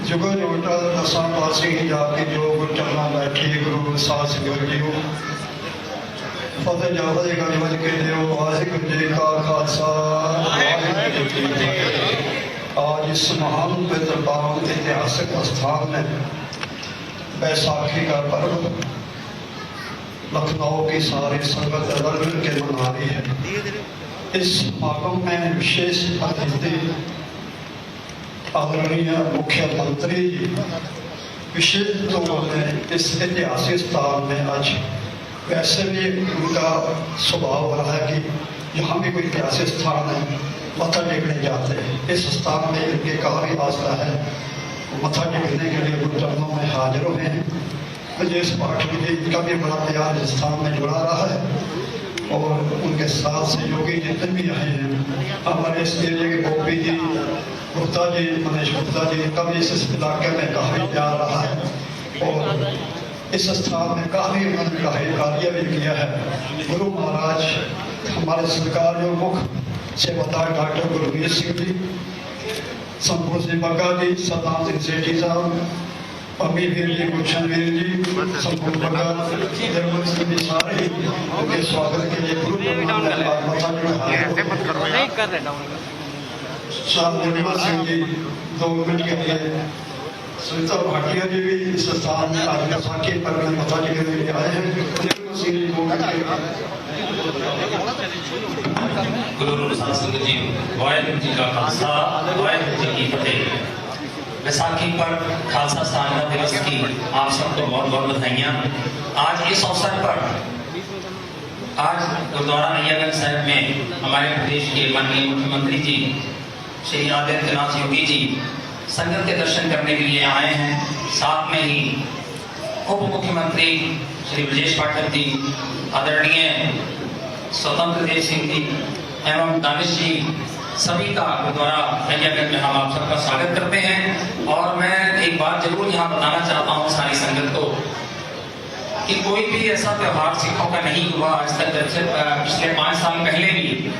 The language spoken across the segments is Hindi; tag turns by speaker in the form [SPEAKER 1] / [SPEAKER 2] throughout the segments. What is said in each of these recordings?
[SPEAKER 1] जुगो जोटा दसा पासी जाके जोग चलना बैठी गुरु सास गुरु जीओ फतेह जावदे गज के दियो वाहिगुरू जी का खालसा वाहिगुरू जी की फतेह। आज इस महान पवित्र पावन ऐतिहासिक स्थान में बैसाखी का पर्व लखनऊ की सारी संगत रल मिल के मना रही है। इस समागम में विशेष अतिथि आदरणीय मुख्यमंत्री विशेष तौर में इस ऐतिहासिक स्थान में आज वैसे भी उनका स्वभाव रहा है कि यहाँ भी कोई ऐतिहासिक स्थान है मत्था टेकने जाते हैं। इस स्थान में इनके काफ़ी आस्था है, मत्था टेकने के लिए गुरु चरणों में हाजिर हुए हैं। ब्रजेश पाठक जी इनका भी बड़ा प्यार इस स्थान में जुड़ा रहा है और उनके साथ सहयोगी जितने भी आए हैं, हमारे इस एरिया के गोपी जी गुप्ता जी, मनीष गुप्ता जी, इनका भी इस इलाके में काफ़ी प्यार रहा है और इस स्थान में काफ़ी उन्होंने कार्य भी किया है। गुरु महाराज हमारे सरकार जो मुख्य सेवादार डॉक्टर गुरवीर सिंह जी, संपूर्ण सिंह बग्गा जी, सतनाम सिंह सेठी साहब, अमीर वीर जी, गुलशन वीर जी, संपूर्ण बग्गा, जरमन सिंह जी, सारे उनके स्वागत के लिए गुरु निर्मल सिंह जी 2 मिनट के लिए, सुनीता भाटिया जी भी इस स्थान में आज बैसाखी पर्व में मत्था टेकने के लिए आए हैं।
[SPEAKER 2] गुरु संगत जी, वाहिगुरू जी का खालसा वाहिगुरू जी की फतेह। बैसाखी पर खालसा स्थापना दिवस की आप सबको बहुत बहुत बधाइयाँ। आज इस अवसर पर आज गुरुद्वारा अय्यागंज साहिब में हमारे प्रदेश के माननीय मुख्यमंत्री जी श्री आदित्यनाथ योगी जी संगत के दर्शन करने के लिए आए हैं। साथ में ही उप मुख्यमंत्री श्री ब्रजेश पाठक जी, आदरणीय स्वतंत्र देव सिंह जी एवं दानिश जी, सभी का गुरुद्वारा अय्यागंज में हम आप सबका स्वागत करते हैं। और मैं एक बात जरूर यहाँ बताना चाहता हूँ सारी संगत को कि कोई भी ऐसा त्यौहार सिखों का नहीं हुआ आज तक। पिछले 5 साल पहले भी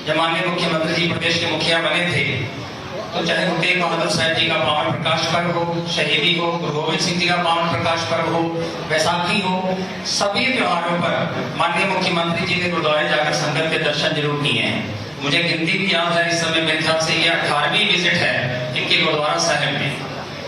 [SPEAKER 2] जब माननीय मुख्यमंत्री जी प्रदेश के मुखिया बने थे तो चाहे गुरु तेग बहादुर साहब जी का पावन प्रकाश पर्व हो, शहीदी हो, गुरु गोविंद सिंह जी का पावन प्रकाश पर्व हो, बैसाखी हो, सभी त्योहारों पर माननीय मुख्यमंत्री जी ने गुरुद्वारे जाकर संगत के दर्शन जरूर किए हैं। मुझे गिनती भी याद है, इस समय मेरे ख्याल से ये 18वीं विजिट है इनके गुरुद्वारा साहिब में।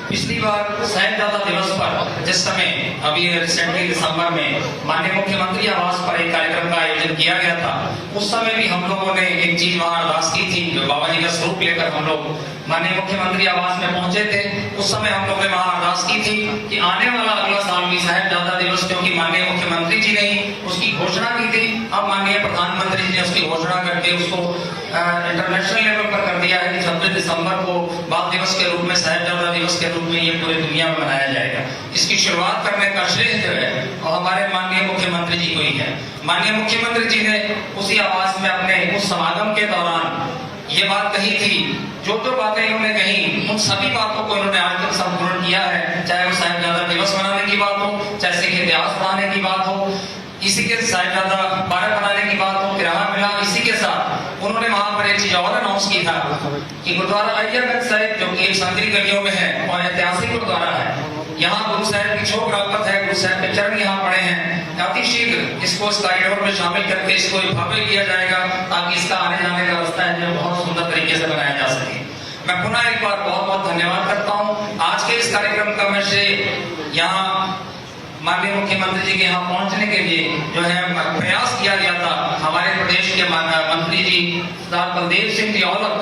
[SPEAKER 2] पिछली बार साहिबजादा दिवस पर जिस समय अभी रिसेंटली दिसंबर में माननीय मुख्यमंत्री आवास पर एक कार्यक्रम का आयोजन किया गया था, उस समय भी हम लोगों ने एक चीज वहां अरदास की थी। बाबा जी का स्वरूप लेकर हम लोग माननीय मुख्यमंत्री आवास में पहुंचे थे। उस समय हम लोगों ने वहां अरदास की थी कि आने वाला अगला साल भी साहिबजादा दिवस, क्योंकि माननीय मुख्यमंत्री जी ने उसकी घोषणा की थी, अब माननीय प्रधानमंत्री जी ने उसकी घोषणा करके उसको इंटरनेशनल लेवल पर कर दिया है कि 26 दिसंबर को बाल दिवस के रूप में, साहिबजादा दिवस के रूप में ये पूरी दुनिया में मनाया जाएगा। इसकी शुरुआत करने का श्रेय जो है और हमारे माननीय मुख्यमंत्री जी को ही है। माननीय मुख्यमंत्री जी ने उसी आवास में अपने उस समागम के दौरान ये बात कही थी, जो बातें इन्होंने कही उन सभी बातों को इन्होंने आज तक संपूर्ण किया है। चाहे वो साहिबजादा दिवस मनाने की बात हो, चाहे सिख इतिहास पढ़ाने की बात हो, इसी के साहिबजादा पार्क बनाने की बात हो, किराया मिला, इसी के साथ उन्होंने वहां पर एक चीज और अनाउंस की था कि गुरुद्वारा अय्यागंज साहिब जो कि एक संतरी गलियों में है और ऐतिहासिक गुरुद्वारा है, यहाँ गुरु साहब की छोक रापत है, गुरु साहब के चरण यहाँ पड़े हैं। अति शीघ्र इसको इस कॉरिडोर में शामिल करके इसको भव्य किया जाएगा ताकि इसका आने जाने का रास्ता है जो बहुत सुंदर तरीके से बनाया जा सके। मैं पुनः एक बार बहुत बहुत धन्यवाद करता हूँ। आज के इस कार्यक्रम का मैं श्रेय यहाँ माननीय मुख्यमंत्री जी के यहाँ पहुंचने के लिए जो है प्रयास किया गया था हमारे प्रदेश के मंत्री जी सरदार बलदेव सिंह जी औलख,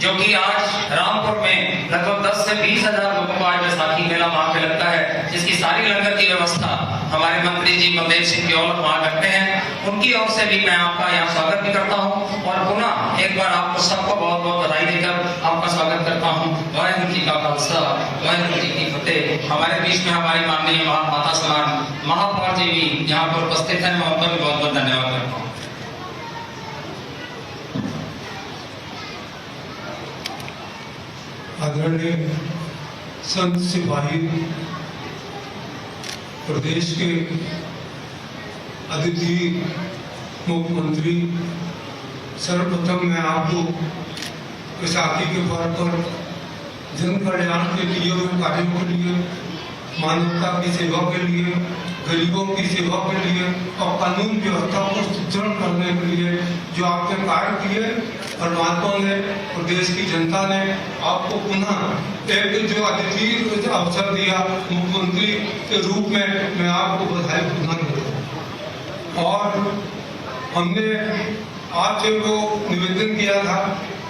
[SPEAKER 2] जो कि आज रामपुर में लगभग 10 से 20 हजार लोगों को आज बैसाखी मेला वहां पे लगता है, जिसकी सारी लंगर की व्यवस्था हमारे मंत्री जी बलदेव सिंह जी औलख वहां करते हैं। उनकी ओर से भी मैं आपका यहाँ स्वागत भी करता हूँ और पुनः एक बार आपको सबको बहुत बहुत बधाई देकर आपका स्वागत करता हूँ। वाहिगुरू जी का खालसा वाहिगुरू जी की फतेह। हमारे बीच में हमारी माननीय माता समान महापौर जी भी यहाँ पर उपस्थित है, मैं उनका भी बहुत बहुत धन्यवाद करता हूँ।
[SPEAKER 3] आदरणीय संत सिपाही, प्रदेश के अतिथि मुख्यमंत्री, सर्वप्रथम मैं आपको बैसाखी के पर्व पर जन कल्याण के लिए और कार्यों के लिए, मानवता की सेवा के लिए, गरीबों की सेवा के लिए और कानून व्यवस्था को सुदृढ़ करने के लिए जो आपने कार्य किए, परमात्मा ने और देश की जनता ने आपको पुनः एक जो अतिथि अवसर दिया मुख्यमंत्री के रूप में, मैं आपको बधाई पुनः देता। और हमने आपसे वो निवेदन किया था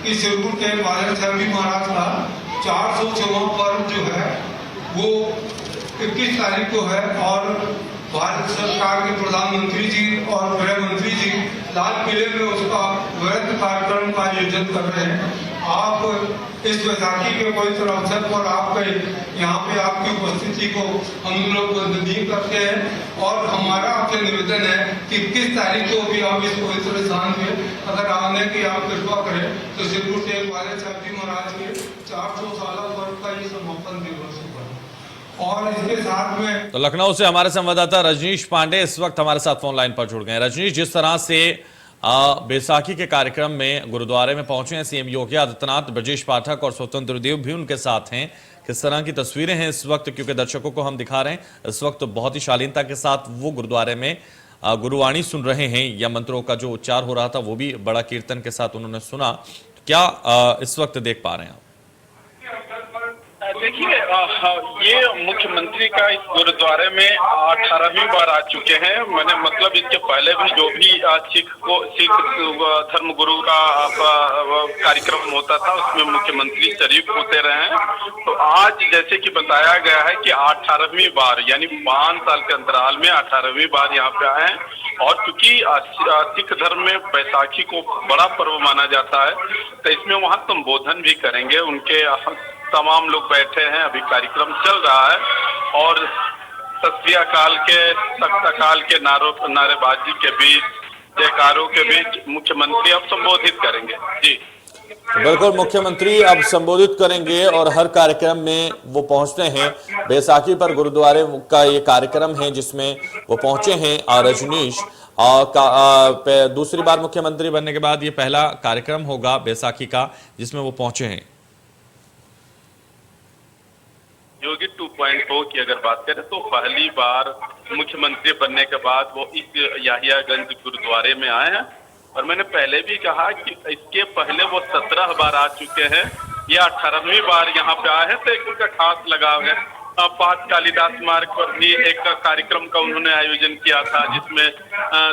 [SPEAKER 3] कि सिरपुर के बादल साहब जी महाराज का 400वां पर्व जो है वो 21 तारीख को है, और भारत सरकार के प्रधानमंत्री जी और गृह मंत्री जी लाल किले में उसका वृहद कार्यक्रम का आयोजन कर रहे हैं। आप इस बैसाखी के पवित्र अवसर पर आपके यहाँ पे आपकी उपस्थिति को हम लोग वंदनीय करते हैं, और हमारा आपसे निवेदन है कि 21 तारीख को भी आप इस पवित्र स्थान पे अगर आने की आप कृपा करें तो सिरपुर से वाले साहब जी महाराज के 400 साल पर्व का ये समापन दिवस होगा। और इसके साथ में
[SPEAKER 4] तो लखनऊ से हमारे संवाददाता रजनीश पांडे इस वक्त हमारे साथ फोन लाइन पर जुड़ गए हैं। रजनीश, जिस तरह से बैसाखी के कार्यक्रम में गुरुद्वारे में पहुंचे हैं सीएम योगी आदित्यनाथ, ब्रजेश पाठक और स्वतंत्र देव भी उनके साथ हैं, किस तरह की तस्वीरें हैं इस वक्त, क्योंकि दर्शकों को हम दिखा रहे हैं इस वक्त बहुत ही शालीनता के साथ वो गुरुद्वारे में गुरुवाणी सुन रहे हैं, या मंत्रों का जो उच्चार हो रहा था वो भी बड़ा कीर्तन के साथ उन्होंने सुना। क्या इस वक्त देख पा रहे हैं आप?
[SPEAKER 5] देखिए, ये मुख्यमंत्री का इस गुरुद्वारे में 18वीं बार आ चुके हैं। मैंने मतलब इसके पहले भी जो भी सिख धर्म गुरु का कार्यक्रम होता था उसमें मुख्यमंत्री शरीफ होते रहे हैं। तो आज जैसे कि बताया गया है कि 18वीं बार यानी 5 साल के अंतराल में 18वीं बार यहाँ पे आए हैं। और क्योंकि सिख धर्म में बैसाखी को बड़ा पर्व माना जाता है तो इसमें वहाँ संबोधन भी करेंगे। उनके तमाम लोग बैठे हैं, अभी कार्यक्रम चल रहा है, और सत श्री अकाल के तख्त अकाल के नारेबाजी के बीच, जयकारों के बीच मुख्यमंत्री अब संबोधित करेंगे। जी
[SPEAKER 4] बिल्कुल, मुख्यमंत्री अब संबोधित करेंगे और हर कार्यक्रम में वो पहुंचते हैं। बैसाखी पर गुरुद्वारे का ये कार्यक्रम है जिसमें वो पहुंचे हैं। रजनीश, दूसरी बार मुख्यमंत्री बनने के बाद ये पहला कार्यक्रम होगा बैसाखी का जिसमें वो पहुंचे हैं।
[SPEAKER 5] योगी 2.0 की अगर बात करें तो पहली बार मुख्यमंत्री बनने के बाद वो इस याहियागंज गुरुद्वारे में आए हैं। और मैंने पहले भी कहा कि इसके पहले वो 17 बार आ चुके हैं, ये 18वीं बार यहाँ पे आए हैं। तो एक उनका खास लगाव है। पाठ कालिदास मार्ग पर भी एक कार्यक्रम का उन्होंने आयोजन किया था जिसमें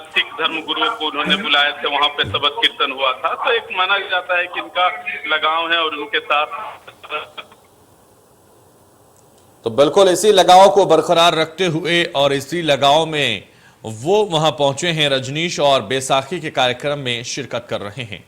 [SPEAKER 5] सिख धर्म गुरुओं को उन्होंने बुलाए थे, वहाँ पे शबद कीर्तन हुआ था। तो एक माना जाता है कि इनका लगाव है और उनके साथ
[SPEAKER 4] तो बिल्कुल इसी लगाव को बरकरार रखते हुए और इसी लगाव में वो वहां पहुंचे हैं रजनीश, और बैसाखी के कार्यक्रम में शिरकत कर रहे हैं।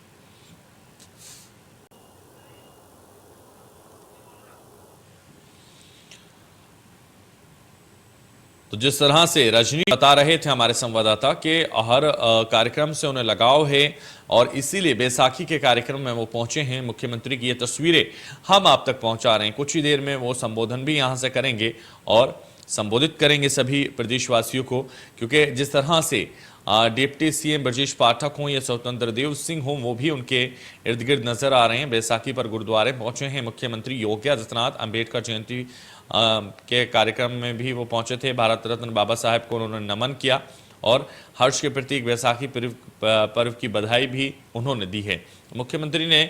[SPEAKER 4] तो जिस तरह से रजनी बता रहे थे हमारे संवाददाता कि हर कार्यक्रम से उन्हें लगाव है और इसीलिए बैसाखी के कार्यक्रम में वो पहुंचे हैं। मुख्यमंत्री की ये तस्वीरें हम आप तक पहुंचा रहे हैं। कुछ ही देर में वो संबोधन भी यहां से करेंगे और संबोधित करेंगे सभी प्रदेशवासियों को, क्योंकि जिस तरह से डिप्टी सीएम ब्रजेश पाठक हों या स्वतंत्र देव सिंह हों, वो भी उनके इर्द गिर्द नजर आ रहे हैं। बैसाखी पर गुरुद्वारे पहुंचे हैं मुख्यमंत्री योगी आदित्यनाथ। अंबेडकर जयंती के कार्यक्रम में भी वो पहुंचे थे। भारत रत्न बाबा साहेब को उन्होंने नमन किया और हर्ष के प्रतीक बैसाखी पर्व की बधाई भी उन्होंने दी है। मुख्यमंत्री ने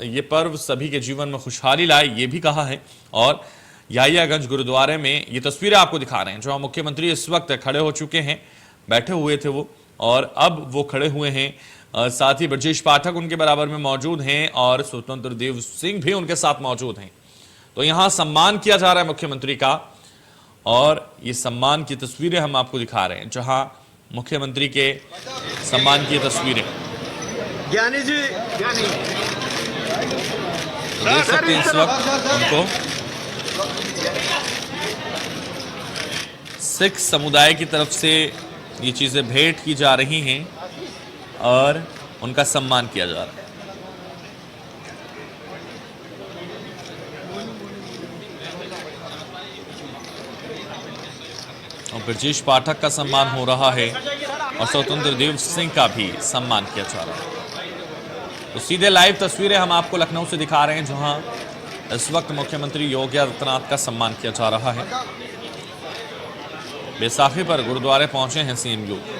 [SPEAKER 4] ये पर्व सभी के जीवन में खुशहाली लाए, ये भी कहा है। और याहियागंज गुरुद्वारे में ये तस्वीरें आपको दिखा रहे हैं जहां मुख्यमंत्री इस वक्त खड़े हो चुके हैं। बैठे हुए थे वो और अब वो खड़े हुए हैं। साथ ही ब्रजेश पाठक उनके बराबर में मौजूद हैं और स्वतंत्र देव सिंह भी उनके साथ मौजूद हैं। तो यहां सम्मान किया जा रहा है मुख्यमंत्री का और ये सम्मान की तस्वीरें हम आपको दिखा रहे हैं जहां मुख्यमंत्री के सम्मान की तस्वीरें
[SPEAKER 6] ज्ञानी जी
[SPEAKER 4] देख सकते हैं इस वक्त उनको सिख समुदाय की तरफ से ये चीजें भेंट की जा रही हैं और उनका सम्मान किया जा रहा है। और ब्रजेश पाठक का सम्मान हो रहा है और स्वतंत्र देव सिंह का भी सम्मान किया जा रहा है। तो सीधे लाइव तस्वीरें हम आपको लखनऊ से दिखा रहे हैं जहां इस वक्त मुख्यमंत्री योगी आदित्यनाथ का सम्मान किया जा रहा है। बैसाखी पर गुरुद्वारे पहुंचे हैं सीएम योगी।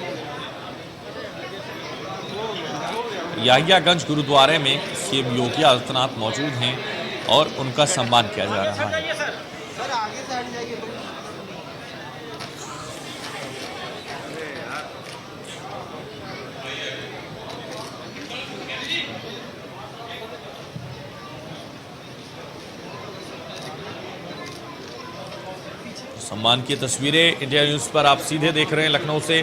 [SPEAKER 4] याहियागंज गुरुद्वारे में सीएम योगी आदित्यनाथ मौजूद हैं और उनका सम्मान किया जा रहा है। सम्मान की तस्वीरें इंडिया न्यूज पर आप सीधे देख रहे हैं लखनऊ से,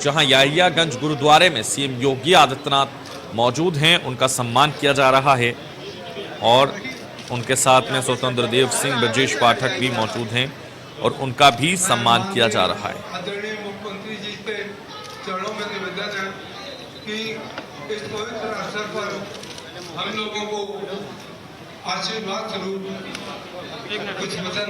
[SPEAKER 4] जहां याहियागंज गुरुद्वारे में सीएम योगी आदित्यनाथ मौजूद हैं, उनका सम्मान किया जा रहा है और उनके साथ में स्वतंत्र देव सिंह ब्रजेश पाठक भी मौजूद हैं और उनका भी सम्मान किया जा रहा है।
[SPEAKER 3] आदरणीय मुख्यमंत्री जी के चरणों में निवेदन है कि इस पवित्र अवसर पर हम लोगों को आशीर्वाद स्वरूप कुछ वचन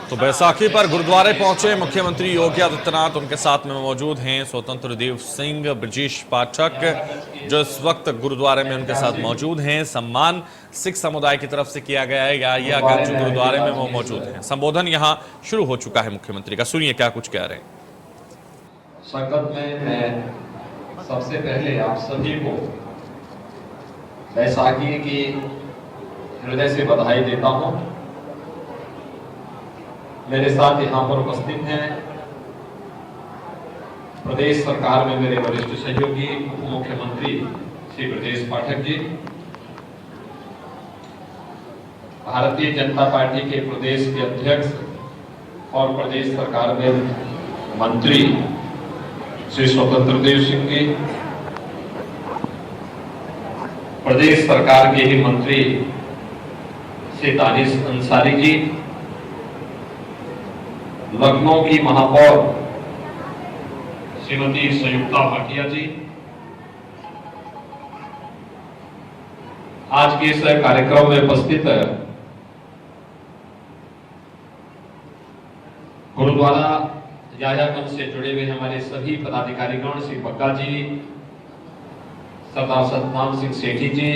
[SPEAKER 4] तो बैसाखी पर गुरुद्वारे पहुंचे मुख्यमंत्री योगी आदित्यनाथ, उनके साथ में मौजूद हैं स्वतंत्र देव सिंह ब्रजेश पाठक, जो इस वक्त गुरुद्वारे में उनके साथ मौजूद हैं। सम्मान सिख समुदाय की तरफ से किया गया है। याहियागंज गुरुद्वारे में वो मौजूद हैं। संबोधन यहां शुरू हो चुका है मुख्यमंत्री का, सुनिए क्या कुछ कह रहे हैं।
[SPEAKER 7] संगत में मैं सबसे पहले आप सभी को बैसाखी की हृदय से बधाई देता हूं। मेरे साथ यहाँ पर उपस्थित हैं प्रदेश सरकार में मेरे वरिष्ठ सहयोगी उप मुख्यमंत्री श्री ब्रजेश पाठक जी, भारतीय जनता पार्टी के प्रदेश के अध्यक्ष और प्रदेश सरकार में मंत्री श्री स्वतंत्र देव सिंह जी, प्रदेश सरकार के ही मंत्री श्री दानिश अंसारी जी, लखनऊ की महापौर श्रीमती संयुक्ता भाटिया जी, आज के इस कार्यक्रम में उपस्थित गुरुद्वारा याहियागंज से जुड़े हुए हमारे सभी पदाधिकारीगण, श्री बग्गा जी, सरदार सतनाम सिंह सेठी जी,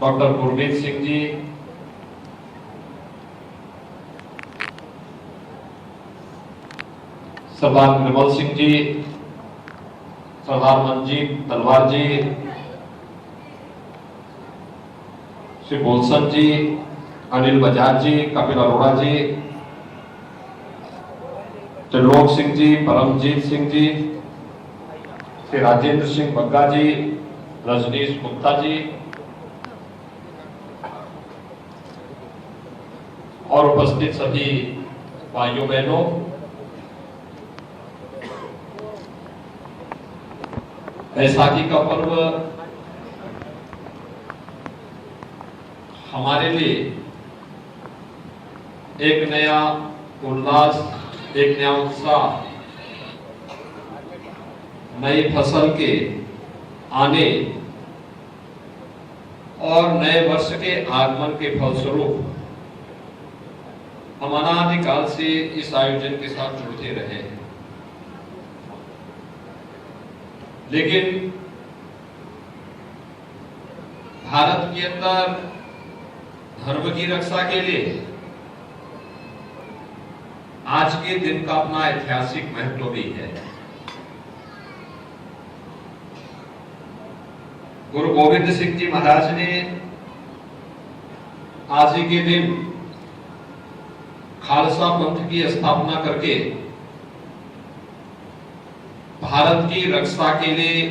[SPEAKER 7] डॉक्टर गुरमीत सिंह जी, सरदार निर्मल सिंह जी, सरदार मनजीत तलवार जी, श्री बोलसन जी, अनिल बजाज जी, कपिल अरोड़ा जी, त्रिलोक सिंह जी, परमजीत सिंह जी, श्री राजेंद्र सिंह बग्गा जी, रजनीश गुप्ता जी और उपस्थित सभी भाइयों बहनों, बैसाखी का पर्व हमारे लिए एक नया उल्लास, एक नया उत्साह, नई फसल के आने और नए वर्ष के आगमन के फलस्वरूप हम अनादिकाल से इस आयोजन के साथ जुड़ते रहे हैं। लेकिन भारत के अंदर धर्म की रक्षा के लिए आज के दिन का अपना ऐतिहासिक महत्व भी है। गुरु गोविंद सिंह जी महाराज ने आज ही के दिन खालसा पंथ की स्थापना करके भारत की रक्षा के लिए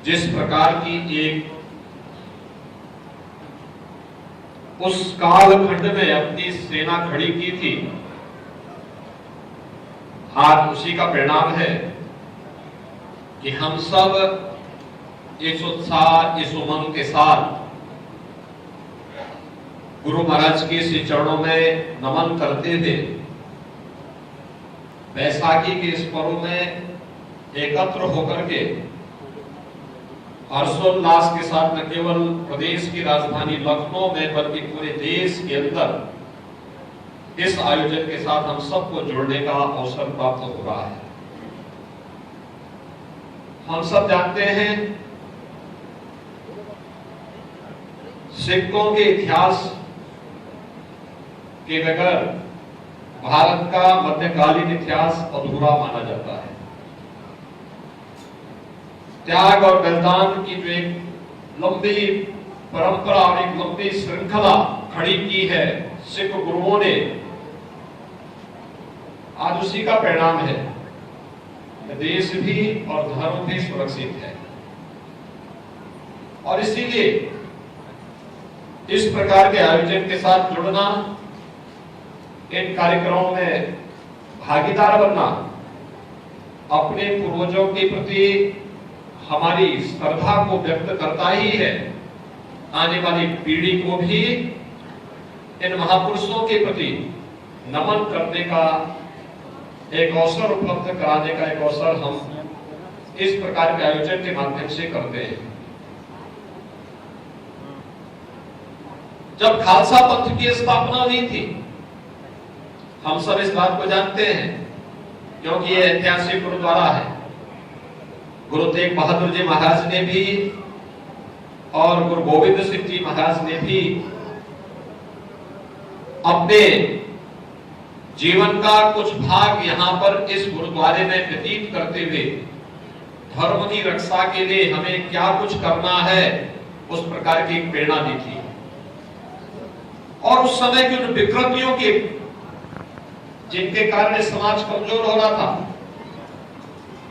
[SPEAKER 7] जिस प्रकार की एक उस कालखंड में अपनी सेना खड़ी की थी, आज उसी का परिणाम है कि हम सब इस उत्साह, इस उमंग के साथ गुरु महाराज के श्री चरणों में नमन करते हुए बैसाखी के इस पर्व में एकत्र होकर के हर्षोल्लास के साथ न केवल प्रदेश की राजधानी लखनऊ में बल्कि पूरे देश के अंदर इस आयोजन के साथ हम सबको जुड़ने का अवसर प्राप्त हो रहा है। हम सब जानते हैं सिक्कों के इतिहास के बगैर भारत का मध्यकालीन इतिहास अधूरा माना जाता है। त्याग और बलिदान की जो एक लंबी परंपरा और एक लंबी श्रृंखला खड़ी की है सिख गुरुओं ने, आज उसी का परिणाम है देश भी और धर्म भी सुरक्षित है। और इसीलिए इस प्रकार के आयोजन के साथ जुड़ना, इन कार्यक्रमों में भागीदार बनना अपने पूर्वजों के प्रति हमारी श्रद्धा को व्यक्त करता ही है। आने वाली पीढ़ी को भी इन महापुरुषों के प्रति नमन करने का एक अवसर उपलब्ध कराने का एक अवसर हम इस प्रकार के आयोजन के माध्यम से करते हैं। जब खालसा पंथ की स्थापना हुई थी, हम सब इस बात को जानते हैं क्योंकि यह ऐतिहासिक गुरुद्वारा है। गुरु तेग बहादुर जी महाराज ने भी और गुरु गोविंद सिंह जी महाराज ने भी अपने जीवन का कुछ भाग यहाँ पर इस गुरुद्वारे में व्यतीत करते हुए धर्म की रक्षा के लिए हमें क्या कुछ करना है उस प्रकार की प्रेरणा दी थी। और उस समय की उन विकृतियों के जिनके कारण समाज कमजोर हो रहा था,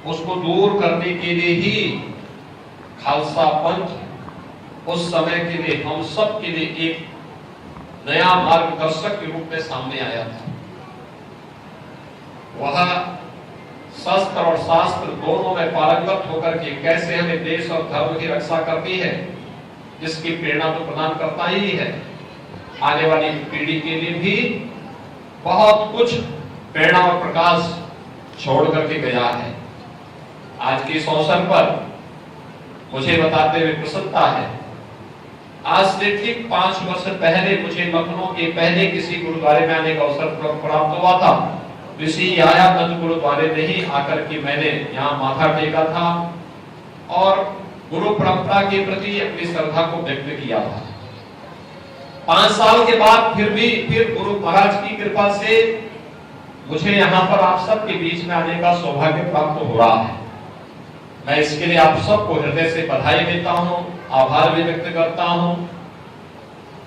[SPEAKER 7] उसको दूर करने के लिए ही खालसा पंथ उस समय के लिए हम सब के लिए एक नया मार्गदर्शक के रूप में सामने आया था। वह शस्त्र और शास्त्र दोनों में पारंगत होकर के कैसे हमें देश और धर्म की रक्षा करनी है, इसकी प्रेरणा तो प्रदान करता ही है। आने वाली पीढ़ी के लिए भी बहुत कुछ प्रेरणा और प्रकाश छोड़ करके गया है। आज के इस अवसर पर मुझे बताते हुए प्रसन्नता है, आज से ठीक 5 वर्ष पहले मुझे लखनऊ के पहले किसी गुरुद्वारे में आने का अवसर प्राप्त हुआ था। इसी आयागंज गुरुद्वारे में ही आकर के मैंने यहाँ माथा टेका था और गुरु परंपरा के प्रति अपनी श्रद्धा को व्यक्त किया था। 5 साल के बाद फिर गुरु महाराज की कृपा से मुझे यहाँ पर आप सबके बीच में आने का सौभाग्य प्राप्त हो रहा है। मैं इसके लिए आप सबको हृदय से बधाई देता हूँ, आभार भी व्यक्त करता हूँ।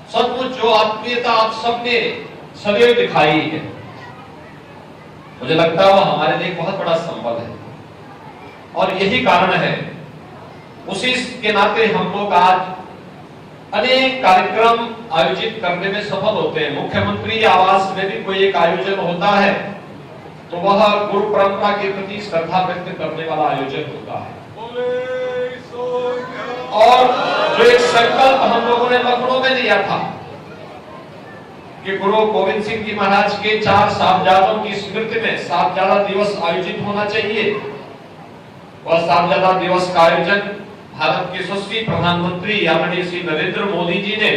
[SPEAKER 7] सचमुच जो आत्मीयता आप सबने सदैव दिखाई है, मुझे लगता है वो हमारे लिए बहुत बड़ा संबल है और यही कारण है। उसी के नाते हम लोग आज अनेक कार्यक्रम आयोजित करने में सफल होते हैं। मुख्यमंत्री आवास में भी कोई एक आयोजन होता है तो वह गुरु परंपरा के प्रति श्रद्धा व्यक्त करने वाला आयोजन होता है। और जो एक संकल्प हम लोगों ने लखनऊ में लिया था कि गुरु गोविंद सिंह जी महाराज के 4 साहबजादों की स्मृति में साहबजादा दिवस आयोजित होना चाहिए, वह साहबजादा दिवस का आयोजन भारत के यशस्वी प्रधानमंत्री आदरणीय श्री नरेंद्र मोदी जी ने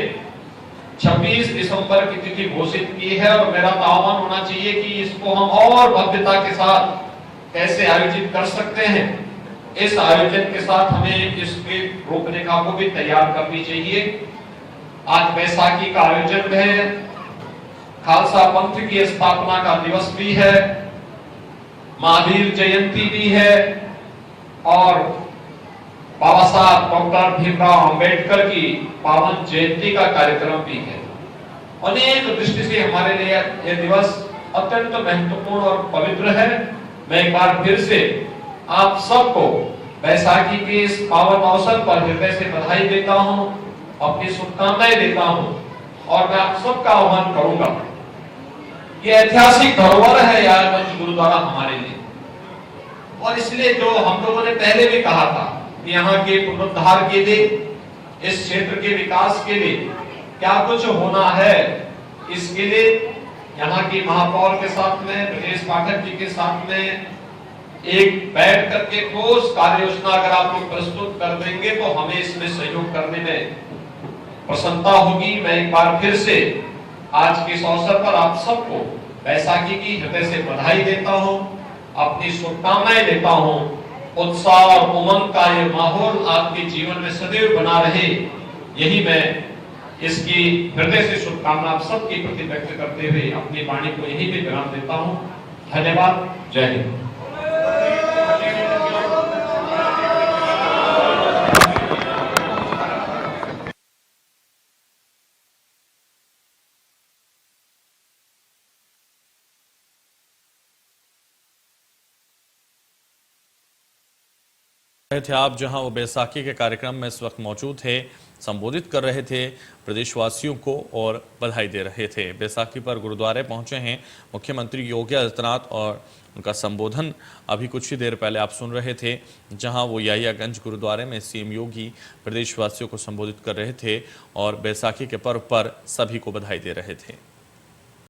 [SPEAKER 7] 26 दिसंबर की तिथि घोषित की है। और मेरा तो आह्वान होना चाहिए कि इसको हम और भव्यता के साथ कैसे आयोजित कर सकते हैं। इस आयोजन के साथ हमें इसकी रूपरेखा को भी तैयार करनी चाहिए। आज बैसाखी का आयोजन है, खालसा पंथ की स्थापना का दिवस भी है, महावीर जयंती भी है और बाबा साहब डॉक्टर भीमराव अंबेडकर की पावन जयंती का कार्यक्रम भी है। अनेक दृष्टि से हमारे लिए यह दिवस अत्यंत महत्वपूर्ण और पवित्र है। मैं एक बार फिर से आप सबको बैसाखी के इस पावन अवसर पर हृदय से बधाई देता हूं, अपनी शुभकामनाएं देता हूं और मैं आप सबका आह्वान करूंगा। ये ऐतिहासिक धरोहर है आयागंज गुरुद्वारा हमारे लिए और इसलिए जो हम लोगों ने पहले भी कहा था यहाँ के पुनरुद्धार के लिए, इस क्षेत्र के विकास के लिए क्या कुछ होना है, इसके लिए यहाँ की महापौर के साथ में, ब्रजेश पाठक जी के साथ में एक बैठ करके ठोस कार्य योजना अगर आप लोग प्रस्तुत कर देंगे तो हमें इसमें सहयोग करने में प्रसन्नता होगी। मैं एक बार फिर से आज के इस अवसर पर आप सबको बैसाखी की हृदय से बधाई देता हूं, अपनी शुभकामनाएं देता हूं। उत्साह और उमंग का ये माहौल आपके जीवन में सदैव बना रहे, यही मैं इसकी हृदय से शुभकामना आप सबके प्रति व्यक्त करते हुए अपनी वाणी को यही भी विराम देता हूं। धन्यवाद। जय हिंद।
[SPEAKER 4] रहे थे आप, जहां वो बैसाखी के कार्यक्रम में इस वक्त मौजूद थे, संबोधित कर रहे थे प्रदेशवासियों को और बधाई दे रहे थे। बैसाखी पर गुरुद्वारे पहुंचे हैं मुख्यमंत्री योगी आदित्यनाथ और उनका संबोधन अभी कुछ ही देर पहले आप सुन रहे थे, जहां वो याहियागंज गुरुद्वारे में सीएम योगी प्रदेशवासियों को संबोधित कर रहे थे और बैसाखी के पर्व पर सभी को बधाई दे रहे थे।